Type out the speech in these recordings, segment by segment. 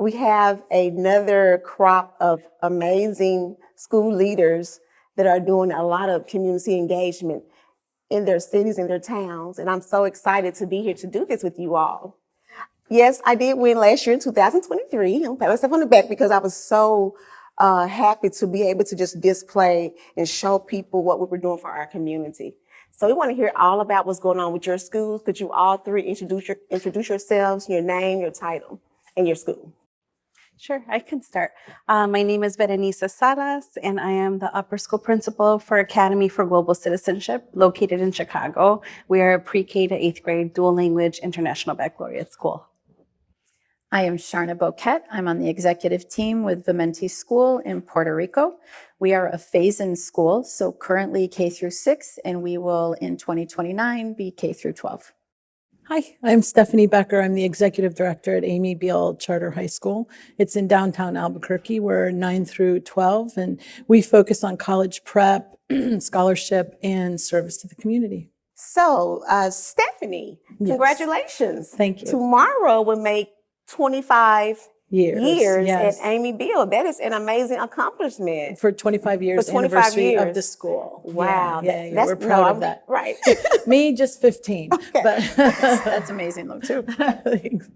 we have another crop of amazing school leaders that are doing a lot of community engagement in their cities and their towns. And I'm so excited to be here to do this with you all. Yes, I did win last year in 2023. I'll pat myself on the back because I was so happy to be able to just display and show people what we were doing for our community. So we want to hear all about what's going on with your schools. Could you all three introduce yourselves, your name, your title, and your school? Sure, I can start. My name is Berenice Salas, and I am the upper school principal for Academy for Global Citizenship, located in Chicago. We are a pre-K to 8th grade dual language international baccalaureate school. I am Sharna Boquette. I'm on the executive team with Vimenti School in Puerto Rico. We are a phase-in school, so currently K through 6, and we will in 2029 be K through 12. Hi, I'm Stephanie Becker. I'm the executive director at Amy Beal Charter High School. It's in downtown Albuquerque. We're 9 through 12, and we focus on college prep, scholarship, and service to the community. So, Stephanie, Yes. Congratulations. Thank you. Tomorrow will make 25 years yes. at Amy Beal. That is an amazing accomplishment. For 25 years 25 anniversary of years. the school. Wow. Yeah. We're proud of that. Right. Me, just 15. Okay. But That's amazing though too.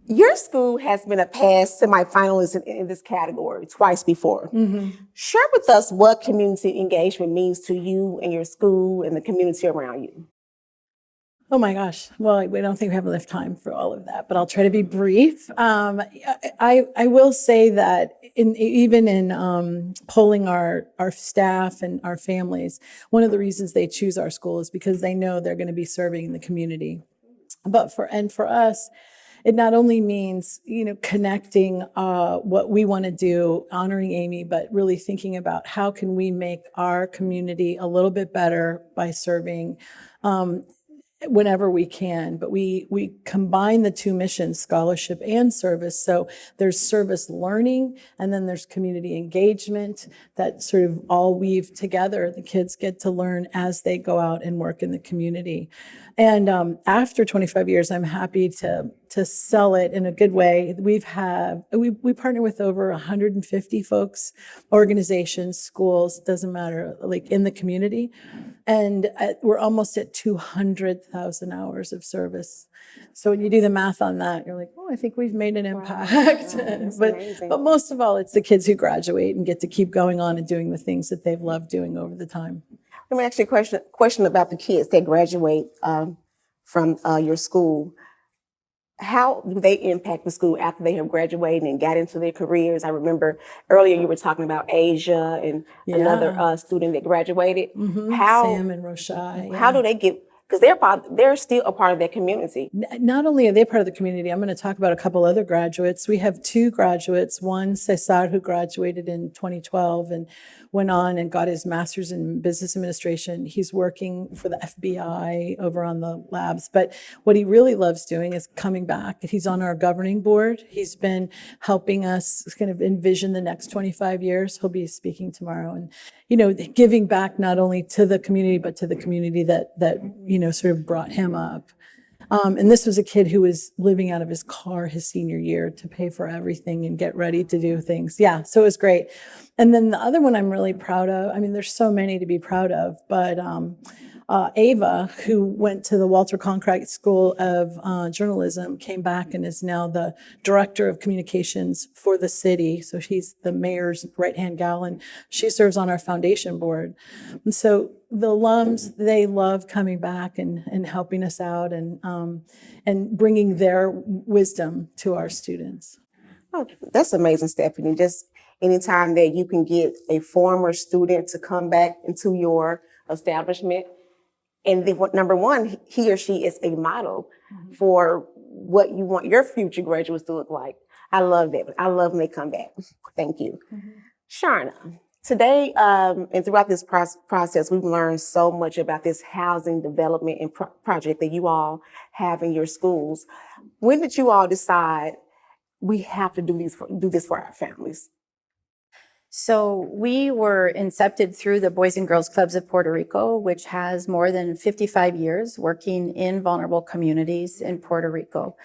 Your school has been a past semifinalist in this category twice before. Mm-hmm. Share with us what community engagement means to you and your school and the community around you. Oh my gosh. Well, we don't think we have enough time for all of that, but I'll try to be brief. I will say that even in polling our staff and our families, one of the reasons they choose our school is because they know they're going to be serving the community. But for us, it not only means, connecting what we want to do, honoring Amy, but really thinking about how can we make our community a little bit better by serving whenever we can. But we combine the two missions, scholarship and service. So there's service learning, and then there's community engagement that sort of all weave together. The kids get to learn as they go out and work in the community. And after 25 years, I'm happy to sell it in a good way. We partner with over 150 folks, organizations, schools, doesn't matter, like in the community. And we're almost at 200,000 hours of service. So when you do the math on that, you're like, oh, I think we've made an impact. Wow, but most of all, it's the kids who graduate and get to keep going on and doing the things that they've loved doing over the time. Let me ask you a question about the kids that graduate from your school. How do they impact the school after they have graduated and got into their careers? I remember earlier you were talking about Asia and another student that graduated. Mm-hmm. How Sam and Roshai. How do they get? Because they're still a part of that community. Not only are they part of the community, I'm going to talk about a couple other graduates. We have two graduates, one Cesar, who graduated in 2012 and went on and got his master's in business administration. He's working for the FBI over on the labs. But what he really loves doing is coming back. He's on our governing board. He's been helping us kind of envision the next 25 years. He'll be speaking tomorrow. And, giving back not only to the community, but to the community that sort of brought him up. And this was a kid who was living out of his car his senior year to pay for everything and get ready to do things. Yeah, so it was great. And then the other one I'm really proud of, I mean, there's so many to be proud of, but Ava, who went to the Walter Cronkite School of Journalism, came back and is now the director of communications for the city. So she's the mayor's right-hand gal, and she serves on our foundation board. And so the alums, they love coming back and helping us out and bringing their wisdom to our students. Oh, that's amazing, Stephanie. Just anytime that you can get a former student to come back into your establishment, and then number one, he or she is a model for what you want your future graduates to look like. I love that. I love when they come back. Thank you. Sharna, today and throughout this process, we've learned so much about this housing development and project that you all have in your schools. When did you all decide we have to do this for our families? So we were incepted through the Boys and Girls Clubs of Puerto Rico, which has more than 55 years working in vulnerable communities in Puerto Rico.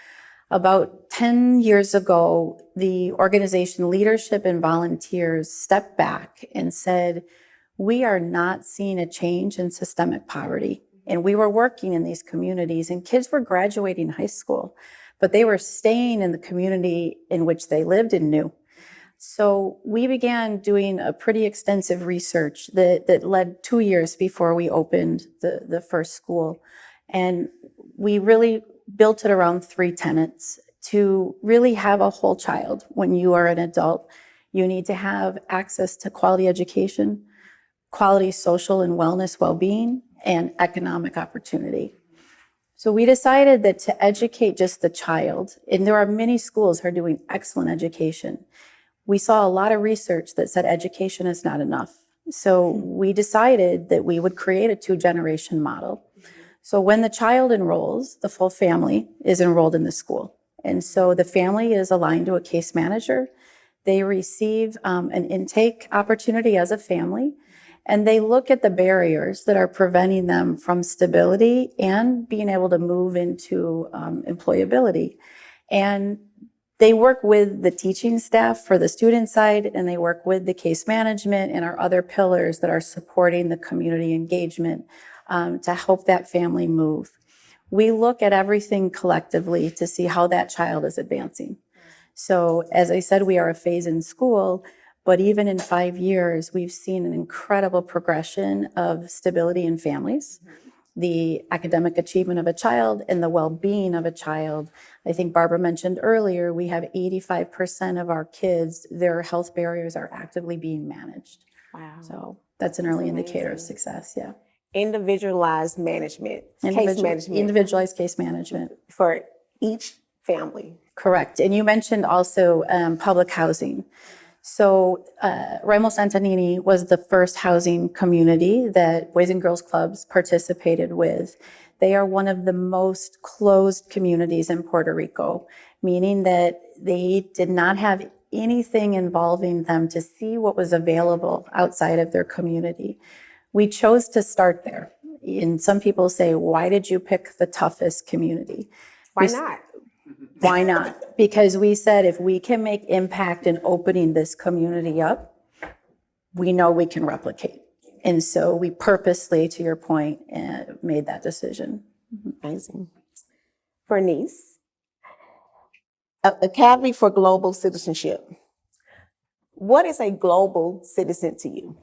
About 10 years ago, the organization leadership and volunteers stepped back and said, we are not seeing a change in systemic poverty. And we were working in these communities, and kids were graduating high school, but they were staying in the community in which they lived and knew. So we began doing a pretty extensive research that led 2 years before we opened the first school. And we really built it around 3 tenets to really have a whole child. When you are an adult, you need to have access to quality education, quality social and wellness well-being, and economic opportunity. So we decided that to educate just the child, and there are many schools that are doing excellent education, we saw a lot of research that said education is not enough. So we decided that we would create a 2-generation model. So when the child enrolls, the full family is enrolled in the school. And so the family is aligned to a case manager. They receive an intake opportunity as a family, and they look at the barriers that are preventing them from stability and being able to move into employability. And they work with the teaching staff for the student side, and they work with the case management and our other pillars that are supporting the community engagement to help that family move. We look at everything collectively to see how that child is advancing. So as I said, we are a phase-in school, but even in 5 years, we've seen an incredible progression of stability in families, the academic achievement of a child, and the well-being of a child. I think Barbara mentioned earlier, we have 85% of our kids, their health barriers are actively being managed. Wow. So that's an early indicator of amazing. success, yeah. Individualized management, case management Individualized case management. for each family. Correct. And you mentioned also public housing. So Ramos Antonini was the first housing community that Boys and Girls Clubs participated with. They are one of the most closed communities in Puerto Rico, meaning that they did not have anything involving them to see what was available outside of their community. We chose to start there. And some people say, why did you pick the toughest community? Why not? Why not? Because we said if we can make impact in opening this community up, we know we can replicate. And so we purposely, to your point, made that decision. Amazing. Bernice, Academy for Global Citizenship. What is a global citizen to you?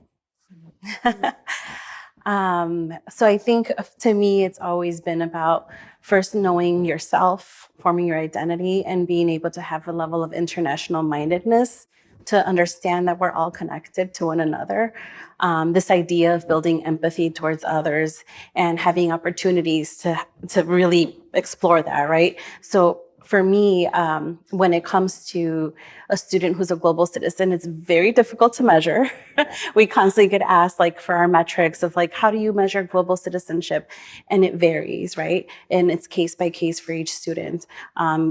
So I think to me, it's always been about first knowing yourself, forming your identity, and being able to have a level of international mindedness to understand that we're all connected to one another. This idea of building empathy towards others and having opportunities to really explore that, right? So for me, when it comes to a student who's a global citizen, it's very difficult to measure. We constantly get asked, like, for our metrics of like, how do you measure global citizenship? And it varies, right? And it's case by case for each student.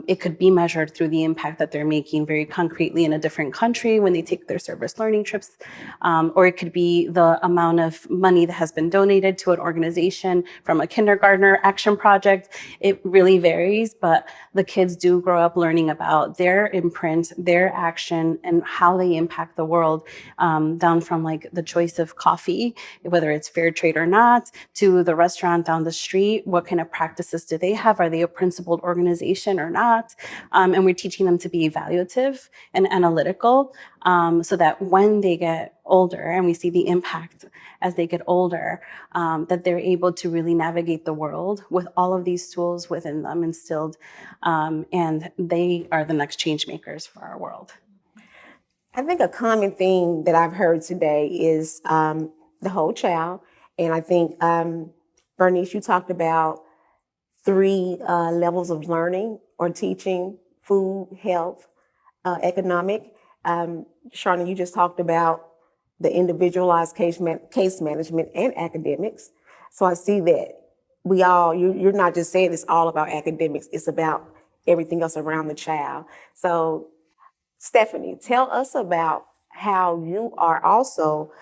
It could be measured through the impact that they're making very concretely in a different country when they take their service learning trips, or it could be the amount of money that has been donated to an organization from a kindergartner action project. It really varies, but the kids do grow up learning about their imprint, their action, and how they impact the world, down from like the choice of coffee, whether it's fair trade or not, to the restaurant down the street. What kind of practices do they have? Are they a principled organization or not? And we're teaching them to be evaluative and analytical, so that when they get older and we see the impact as they get older, that they're able to really navigate the world with all of these tools within them instilled, and they are the next change makers for our world. I think a common theme that I've heard today is the whole child. And I think, Bernice, you talked about 3 levels of learning or teaching: food, health, economic. Sharna, you just talked about the individualized case management and academics. So I see that you're not just saying it's all about academics, it's about everything else around the child. So Stephanie, tell us about how you are also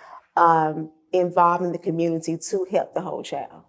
involved in the community to help the whole child.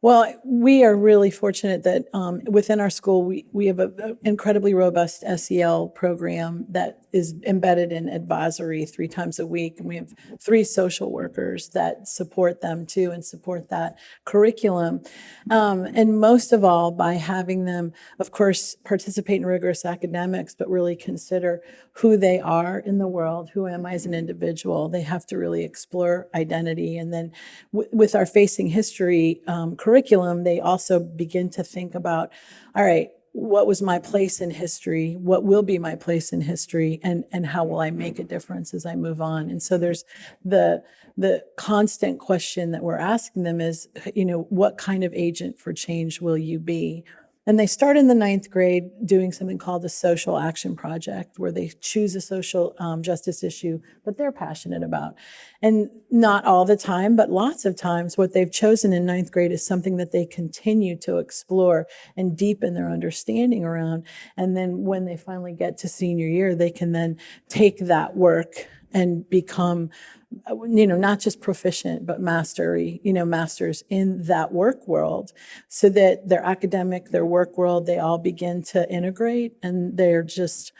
Well, we are really fortunate that within our school, we have an incredibly robust SEL program that is embedded in advisory 3 times a week. And we have 3 social workers that support them too and support that curriculum. And most of all, by having them, of course, participate in rigorous academics, but really consider who they are in the world. Who am I as an individual? They have to really explore identity. And then with our Facing History curriculum, they also begin to think about, all right, what was my place in history? What will be my place in history? And how will I make a difference as I move on? And so there's the constant question that we're asking them is, what kind of agent for change will you be? And they start in the 9th grade doing something called the Social Action Project, where they choose a social justice issue that they're passionate about. And not all the time, but lots of times, what they've chosen in 9th grade is something that they continue to explore and deepen their understanding around. And then when they finally get to senior year, they can then take that work and become, not just proficient, but masters in that work world, so that their academic, their work world, they all begin to integrate, and they're just,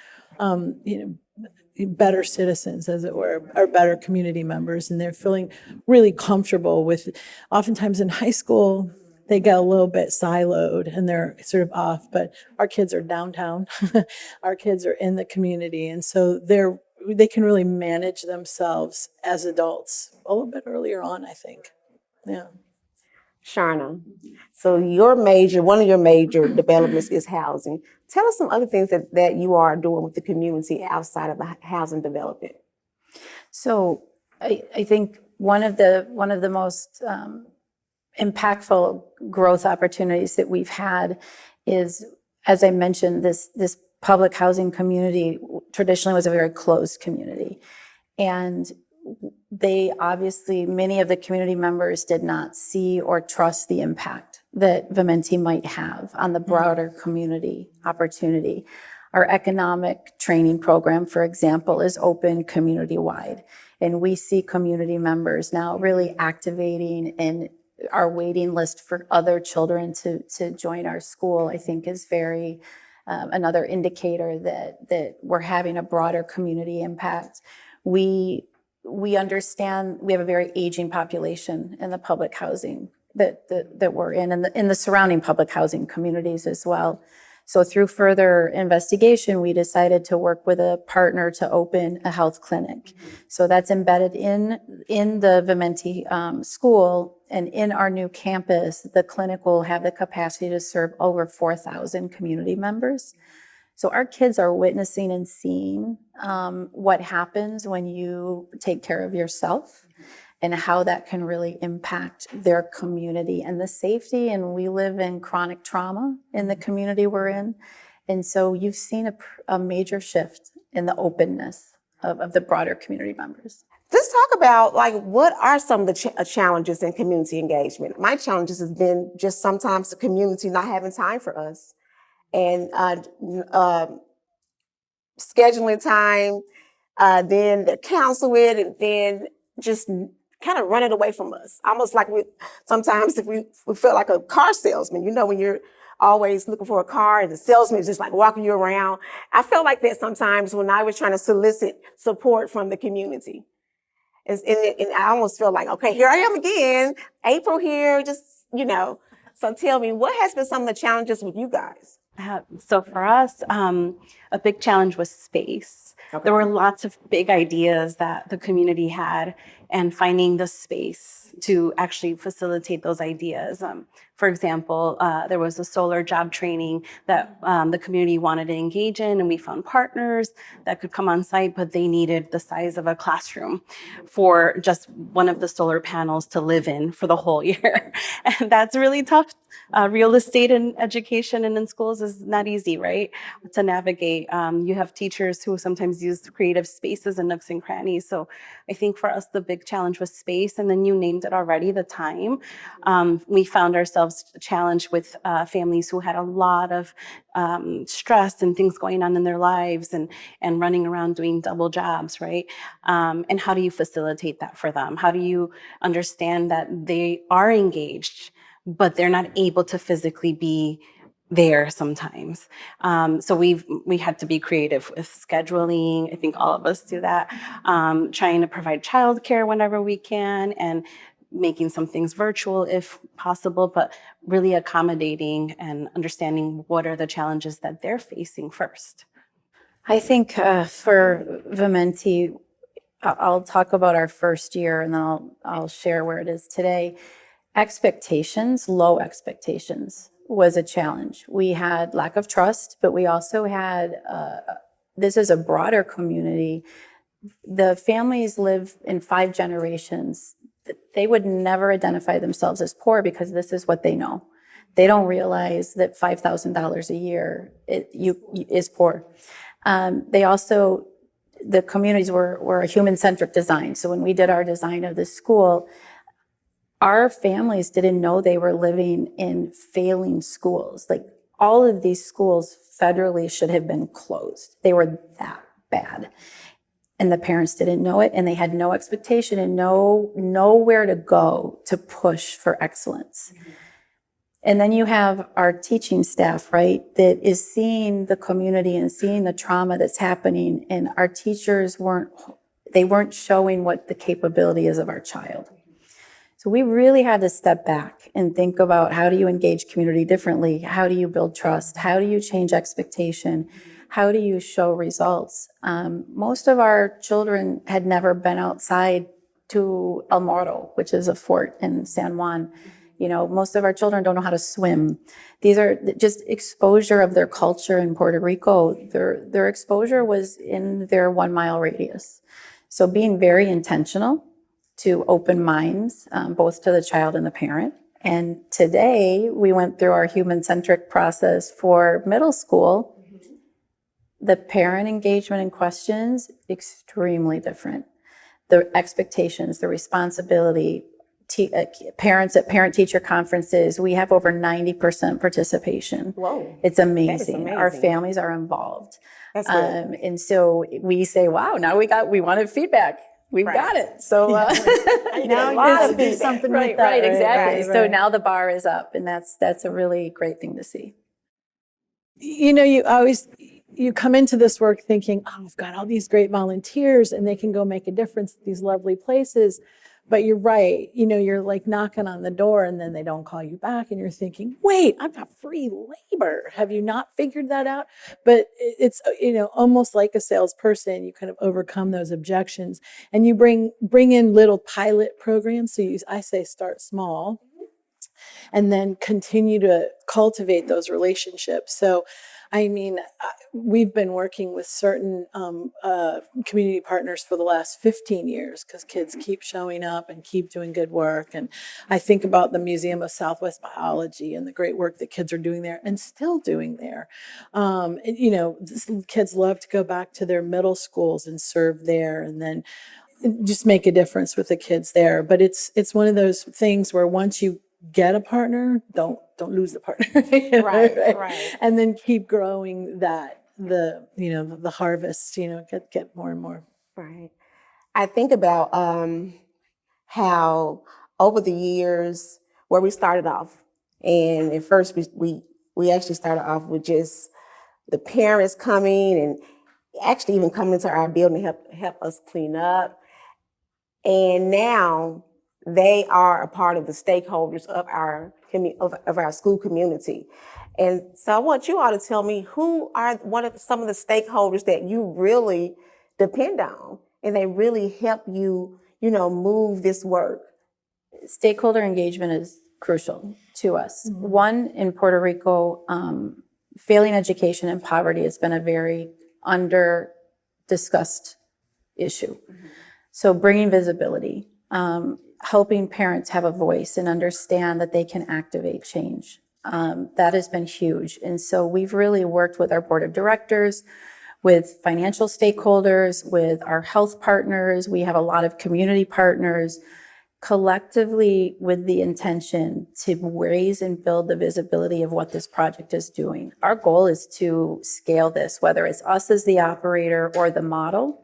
better citizens, as it were, or better community members. And they're feeling really comfortable with, oftentimes in high school, they get a little bit siloed and they're sort of off, but our kids are downtown. Our kids are in the community. And so they can really manage themselves as adults a little bit earlier on, I think. Yeah. Sharna, so one of your major developments is housing. Tell us some other things that you are doing with the community outside of the housing development. So I think one of the most impactful growth opportunities that we've had is, as I mentioned, this public housing community traditionally was a very closed community. And many of the community members did not see or trust the impact that Vimenti might have on the broader community opportunity. Our economic training program, for example, is open community-wide. And we see community members now really activating, and our waiting list for other children to join our school, I think, is very another indicator that we're having a broader community impact. We understand we have a very aging population in the public housing that we're in, and in the surrounding public housing communities as well. So through further investigation, we decided to work with a partner to open a health clinic. So that's embedded in the Vimenti school, and in our new campus, the clinic will have the capacity to serve over 4,000 community members. So our kids are witnessing and seeing what happens when you take care of yourself, and how that can really impact their community and the safety. And we live in chronic trauma in the community we're in. And so you've seen a major shift in the openness of the broader community members. Let's talk about, what are some of the challenges in community engagement? My challenges has been just sometimes the community not having time for us, and scheduling time, then the counsel it, and then just kind of running away from us. Almost like sometimes if we feel like a car salesman, when you're always looking for a car and the salesman is just like walking you around. I felt like that sometimes when I was trying to solicit support from the community. And I almost feel like, okay, here I am again, April here, So tell me, what has been some of the challenges with you guys? So for us, a big challenge was space. Okay. There were lots of big ideas that the community had, and finding the space to actually facilitate those ideas. For example, there was a solar job training that the community wanted to engage in, and we found partners that could come on site, but they needed the size of a classroom for just one of the solar panels to live in for the whole year. And that's really tough. Real estate in education and in schools is not easy, right? To navigate. You have teachers who sometimes use creative spaces and nooks and crannies. So I think for us, the big challenge was space. And then you named it already, the time. We found ourselves challenged with families who had a lot of stress and things going on in their lives, and running around doing double jobs, right? And how do you facilitate that for them? How do you understand that they are engaged, but they're not able to physically be there sometimes. So we had to be creative with scheduling. I think all of us do that. Trying to provide childcare whenever we can, and making some things virtual if possible, but really accommodating and understanding what are the challenges that they're facing first. I think for Vimenti, I'll talk about our first year and then I'll share where it is today. Expectations, low expectations was a challenge. We had lack of trust, but we also had, this is a broader community. The families live in 5 generations. They would never identify themselves as poor because this is what they know. They don't realize that $5,000 a year is poor. They also, the communities were a human-centric design. So when we did our design of the school, our families didn't know they were living in failing schools. Like, all of these schools federally should have been closed. They were that bad. And the parents didn't know it, and they had no expectation and nowhere to go to push for excellence. Mm-hmm. And then you have our teaching staff, right, that is seeing the community and seeing the trauma that's happening, and our teachers weren't showing what the capability is of our child. So we really had to step back and think about, how do you engage community differently? How do you build trust? How do you change expectation? How do you show results? Most of our children had never been outside to El Morro, which is a fort in San Juan. You know, most of our children don't know how to swim. These are just exposure of their culture in Puerto Rico. Their exposure was in their 1 mile radius. So being very intentional to open minds, both to the child and the parent. And today we went through our human-centric process for middle school. The parent engagement and questions, extremely different. The expectations, the responsibility, parents at parent-teacher conferences, we have over 90% participation. Whoa. It's amazing. That is amazing. Our families are involved. That's good. And so we say, wow, now we wanted feedback. We've got it. So now you have to do something with that. Right, exactly. Right. So now the bar is up, and that's a really great thing to see. You know, you come into this work thinking, oh, I've got all these great volunteers and they can go make a difference at these lovely places. But you're right. You know, you're like knocking on the door and then they don't call you back and you're thinking, wait, I've got free labor. Have you not figured that out? But it's, you know, almost like a salesperson, you kind of overcome those objections and you bring in little pilot programs. So I say start small and then continue to cultivate those relationships. So, I mean, we've been working with certain community partners for the last 15 years because kids keep showing up and keep doing good work. And I think about the Museum of Southwest Biology and the great work that kids are doing there and still doing there. And, you know, kids love to go back to their middle schools and serve there and then just make a difference with the kids there. But it's one of those things where once you get a partner, don't lose the partner. Right. And then keep growing the harvest, get more and more. Right. I think about how over the years where we started off, and at first we actually started off with just the parents coming and actually even coming into our building to help us clean up. And now they are a part of the stakeholders of our school community. And so I want you all to tell me who are some of the stakeholders that you really depend on and they really help you, move this work. Stakeholder engagement is crucial to us. Mm-hmm. One, in Puerto Rico, failing education and poverty has been a very under-discussed issue. Mm-hmm. So bringing visibility, helping parents have a voice and understand that they can activate change. That has been huge. And so we've really worked with our board of directors, with financial stakeholders, with our health partners. We have a lot of community partners, collectively with the intention to raise and build the visibility of what this project is doing. Our goal is to scale this, whether it's us as the operator or the model.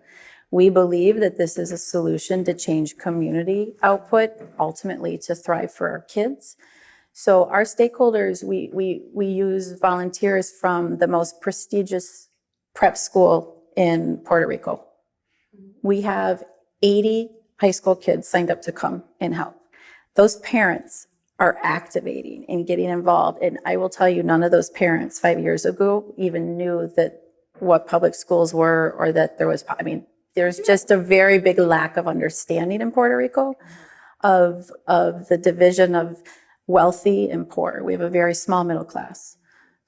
We believe that this is a solution to change community output, ultimately to thrive for our kids. So our stakeholders, we use volunteers from the most prestigious prep school in Puerto Rico. We have 80 high school kids signed up to come and help. Those parents are activating and getting involved. And I will tell you, none of those parents 5 years ago even knew that what public schools were, or that there was, I mean, there's just a very big lack of understanding in Puerto Rico of the division of wealthy and poor. We have a very small middle class.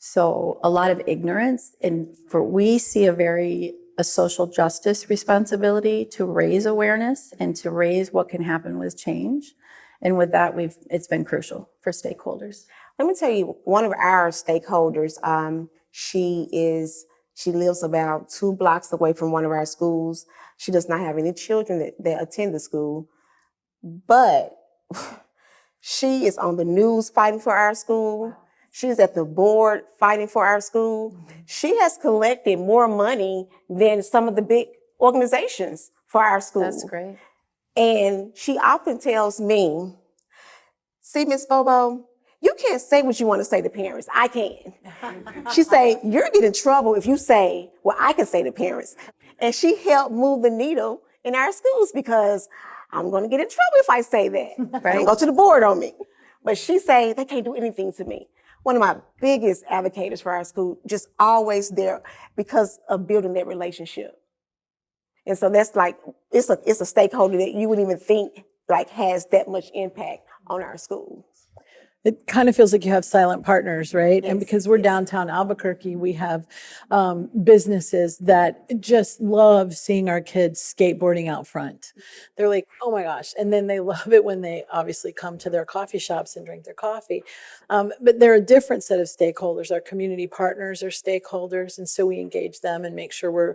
So a lot of ignorance, and we see a social justice responsibility to raise awareness and to raise what can happen with change. And with that, it's been crucial for stakeholders. Let me tell you, one of our stakeholders, she lives about 2 blocks away from one of our schools. She does not have any children that attend the school, but she is on the news fighting for our school. She's at the board fighting for our school. She has collected more money than some of the big organizations for our school. That's great. And she often tells me, see, Miss Bobo, you can't say what you want to say to parents. I can. She say, you're getting in trouble if you say what I can say to parents. And she helped move the needle in our schools, because I'm going to get in trouble if I say that. Right? Don't go to the board on me. But she say, they can't do anything to me. One of my biggest advocates for our school, just always there because of building that relationship. And so that's like, it's a stakeholder that you wouldn't even think like has that much impact on our schools. It kind of feels like you have silent partners, right? And Yes, because we're yes. downtown Albuquerque, we have businesses that just love seeing our kids skateboarding out front. They're like, oh my gosh. And then they love it when they obviously come to their coffee shops and drink their coffee. But they're a different set of stakeholders. Our community partners are stakeholders. And so we engage them and make sure we're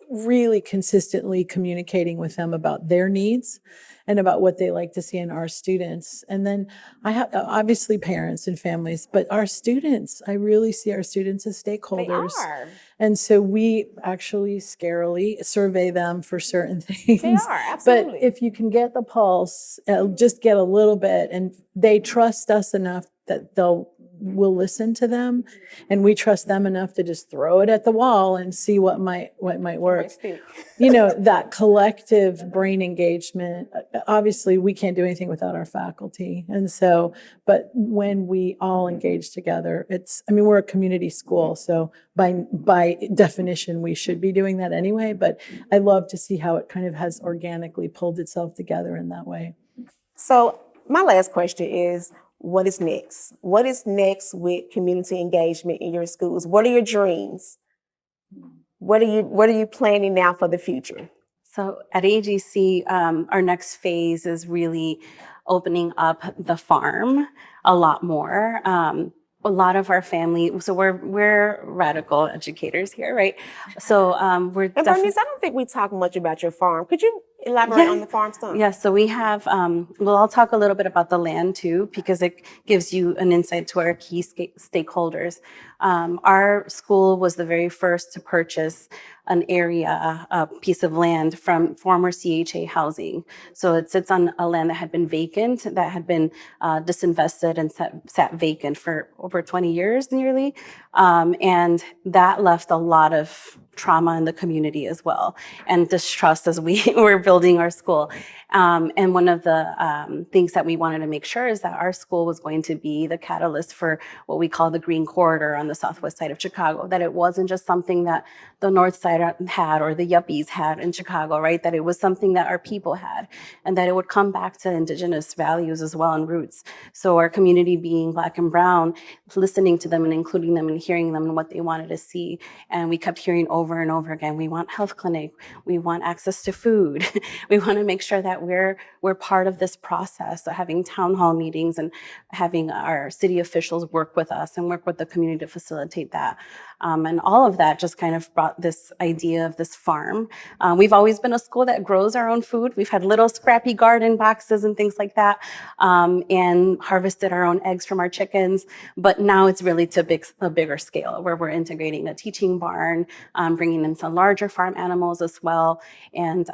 really consistently communicating with them about their needs and about what they like to see in our students. And then I have obviously parents and families, but our students, I really see our students as stakeholders. They are. And so we actually scarily survey them for certain things. They are, absolutely. But if you can get the pulse, just get a little bit, and they trust us enough that we'll listen to them, and we trust them enough to just throw it at the wall and see what might work. You know, that collective brain engagement, obviously we can't do anything without our faculty. And so, but when we all engage together, we're a community school. So by definition, we should be doing that anyway. But I love to see how it kind of has organically pulled itself together in that way. So my last question is, what is next? What is next with community engagement in your schools? What are your dreams? What are you planning now for the future? So at AGC, our next phase is really opening up the farm a lot more. A lot of our family, so we're radical educators here, right? So we're And Bernice, I don't think we talk much about your farm. Could you elaborate on the farm stuff? Yeah, so we have, I'll talk a little bit about the land too, because it gives you an insight to our key stakeholders. Our school was the very first to purchase an area, a piece of land from former CHA housing. So it sits on a land that had been vacant, that had been disinvested and sat vacant for over 20 years nearly. And that left a lot of trauma in the community as well, and distrust as we were building our school. And one of the things that we wanted to make sure is that our school was going to be the catalyst for what we call the Green Corridor on the southwest side of Chicago, that it wasn't just something that the north side had or the yuppies had in Chicago, right? That it was something that our people had, and that it would come back to indigenous values as well and roots. So our community being Black and Brown, listening to them and including them and hearing them and what they wanted to see. And we kept hearing over and over again, we want health clinic, we want access to food. We want to make sure that we're part of this process, of having town hall meetings and having our city officials work with us and work with the community to facilitate that. And all of that just kind of brought this idea of this farm. We've always been a school that grows our own food. We've had little scrappy garden boxes and things like that, and harvested our own eggs from our chickens. But now it's really to a bigger scale, where we're integrating a teaching barn, bringing in some larger farm animals as well. And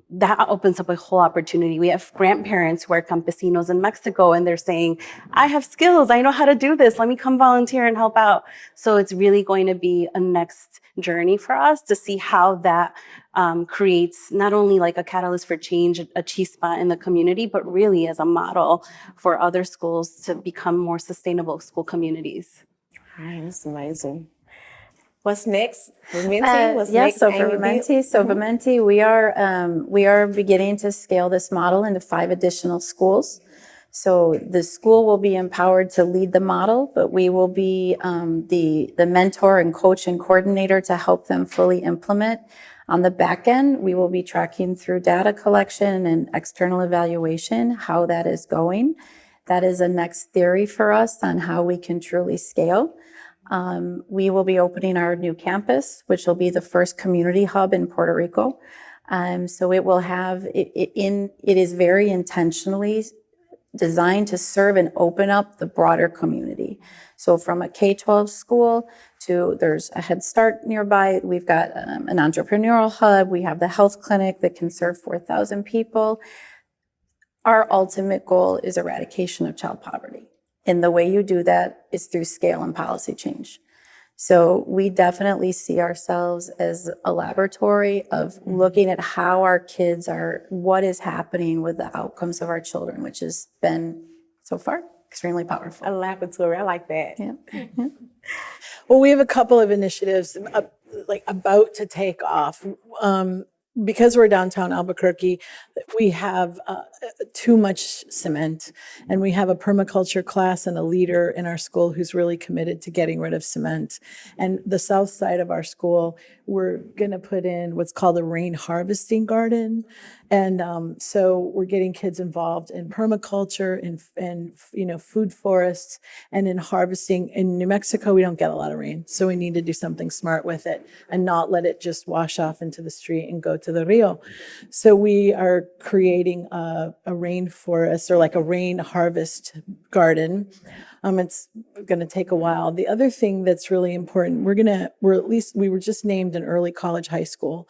that opens up a whole opportunity. We have grandparents who are campesinos in Mexico, and they're saying, I have skills, I know how to do this, let me come volunteer and help out. So it's really going to be a next journey for us to see how that creates not only like a catalyst for change, a chispa in the community, but really as a model for other schools to become more sustainable school communities. All right, that's amazing. What's next? Vimenti? What's Yes, next? so for Amy B? Vimenti, we are beginning to scale this model into 5 additional schools. So the school will be empowered to lead the model, but we will be the mentor and coach and coordinator to help them fully implement. On the back end, we will be tracking through data collection and external evaluation how that is going. That is a next theory for us on how we can truly scale. We will be opening our new campus, which will be the first community hub in Puerto Rico. So it will have, it is very intentionally designed to serve and open up the broader community. So from a K-12 school to, there's a Head Start nearby. We've got an entrepreneurial hub. We have the health clinic that can serve 4,000 people. Our ultimate goal is eradication of child poverty. And the way you do that is through scale and policy change. So we definitely see ourselves as a laboratory of looking at how our kids are, what is happening with the outcomes of our children, which has been so far extremely powerful. A laboratory. I like that. Yeah. Well, we have a couple of initiatives about to take off. Because we're downtown Albuquerque, we have too much cement, and we have a permaculture class and a leader in our school who's really committed to getting rid of cement. And the south side of our school, we're going to put in what's called a rain harvesting garden. And so we're getting kids involved in permaculture and food forests and in harvesting. In New Mexico, we don't get a lot of rain, so we need to do something smart with it and not let it just wash off into the street and go to the Rio. So we are creating a rainforest, or like a rain harvest garden. It's going to take a while. The other thing that's really important, we were just named an early college high school.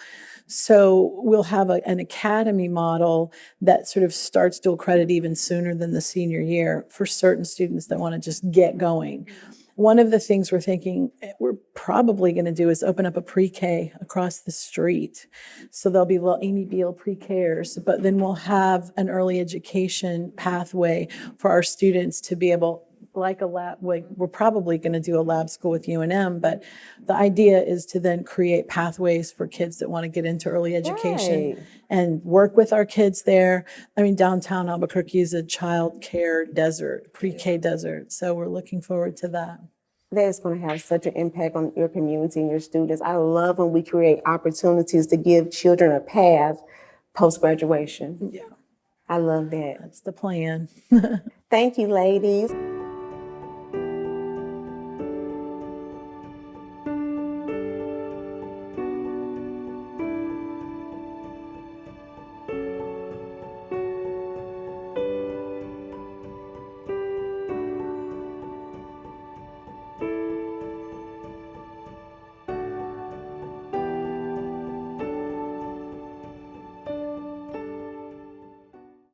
So we'll have an academy model that sort of starts dual credit even sooner than the senior year for certain students that want to just get going. One of the things we're thinking we're probably going to do is open up a pre-K across the street. So there'll be little Amy Beal pre-Kers, but then we'll have an early education pathway for our students to be able, like a lab, we're probably going to do a lab school with UNM, but the idea is to then create pathways for kids that want to get into early education and work with our kids there. I mean, downtown Albuquerque is a child care desert, pre-K desert. So we're looking forward to that. That is going to have such an impact on your community and your students. I love when we create opportunities to give children a path post-graduation. Yeah, I love that. that's the plan. Thank you, ladies.